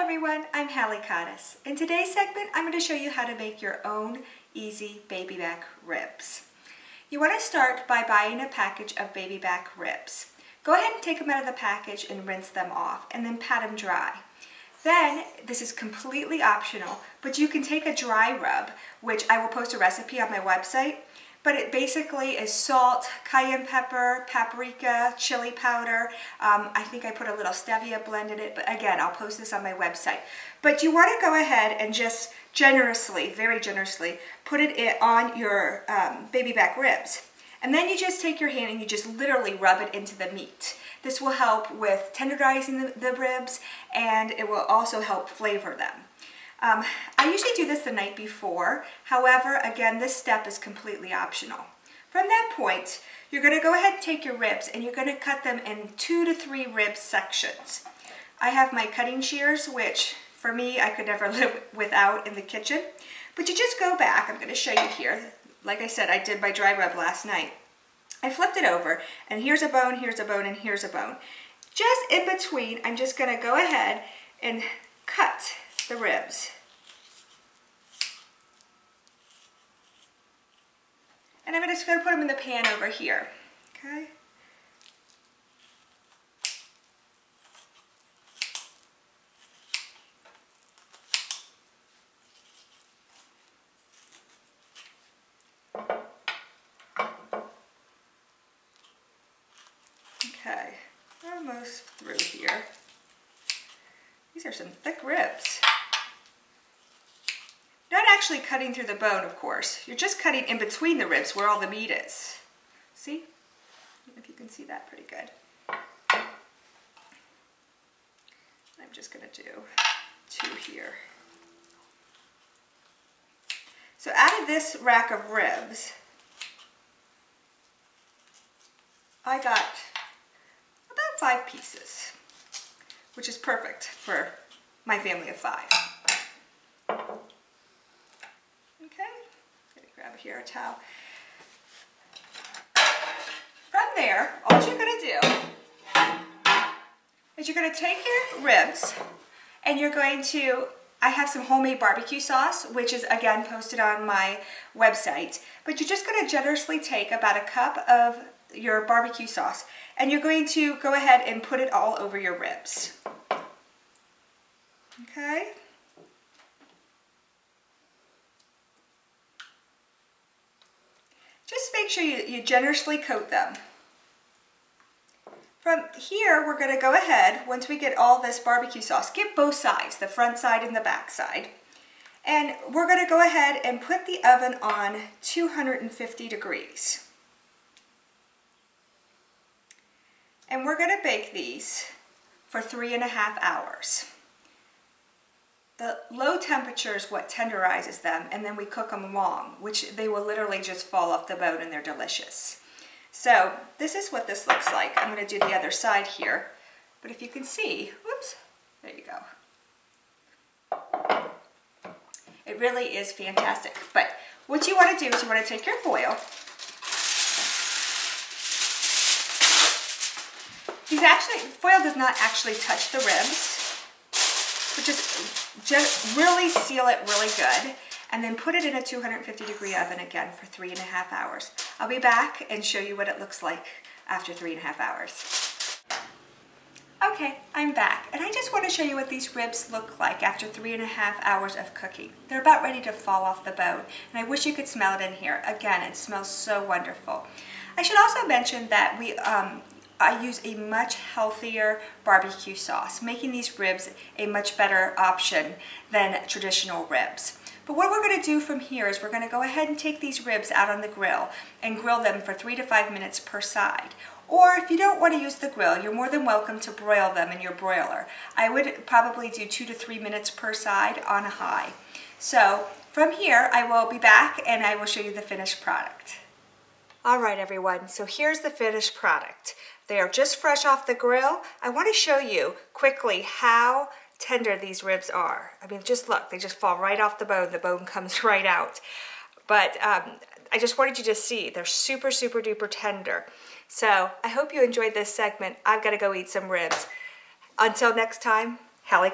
everyone, I'm Halle. In today's segment, I'm going to show you how to make your own easy baby back ribs. You want to start by buying a package of baby back ribs. Go ahead and take them out of the package and rinse them off and then pat them dry. Then, this is completely optional, but you can take a dry rub, which I will post a recipe on my website, but it basically is salt, cayenne pepper, paprika, chili powder. I think I put a little stevia blend in it, but again, I'll post this on my website. But you want to go ahead and just generously, very generously, put it on your baby back ribs. And then you just take your hand and you just literally rub it into the meat. This will help with tenderizing the ribs, and it will also help flavor them. I usually do this the night before. However, again, this step is completely optional. From that point, you're going to go ahead and take your ribs and you're going to cut them in 2 to 3 rib sections. I have my cutting shears, which for me, I could never live without in the kitchen. But you just go back. I'm going to show you here. Like I said, I did my dry rub last night. I flipped it over, and here's a bone, here's a bone, and here's a bone. Just in between, I'm just going to go ahead and cut the ribs. And I'm just going to put them in the pan over here. Okay? Okay, almost through here. These are some thick ribs. Not actually cutting through the bone, of course. You're just cutting in between the ribs where all the meat is. See? I don't know if you can see that pretty good. I'm just going to do 2 here. So out of this rack of ribs, I got about 5 pieces, which is perfect for my family of 5. Okay, let me grab here a towel. From there, all you're going to do is you're going to take your ribs and you're going to, I have some homemade barbecue sauce, which is again posted on my website, but you're just going to generously take about a cup of your barbecue sauce and you're going to go ahead and put it all over your ribs. Okay? Just make sure you generously coat them. From here, we're going to go ahead, once we get all this barbecue sauce, get both sides, the front side and the back side. And we're going to go ahead and put the oven on 250 degrees. And we're going to bake these for 3.5 hours. The low temperature is what tenderizes them, and then we cook them long, which they will literally just fall off the bone and they're delicious. So this is what this looks like. I'm going to do the other side here, but if you can see, whoops, there you go. It really is fantastic. But what you want to do is you want to take your foil. Foil does not actually touch the ribs, but just really seal it really good, and then put it in a 250 degree oven again for 3.5 hours. I'll be back and show you what it looks like after 3.5 hours. Okay, I'm back, and I just want to show you what these ribs look like after 3.5 hours of cooking. They're about ready to fall off the bone, and I wish you could smell it in here. Again, it smells so wonderful. I should also mention that I use a much healthier barbecue sauce, making these ribs a much better option than traditional ribs. But what we're going to do from here is we're going to go ahead and take these ribs out on the grill and grill them for 3 to 5 minutes per side. Or if you don't want to use the grill, you're more than welcome to broil them in your broiler. I would probably do 2 to 3 minutes per side on a high. So from here, I will be back and I will show you the finished product. Alright everyone, so here's the finished product. They are just fresh off the grill. I want to show you quickly how tender these ribs are. I mean, just look, they just fall right off the bone comes right out. But I just wanted you to see, they're super, super duper tender. So I hope you enjoyed this segment. I've got to go eat some ribs. Until next time, Halle.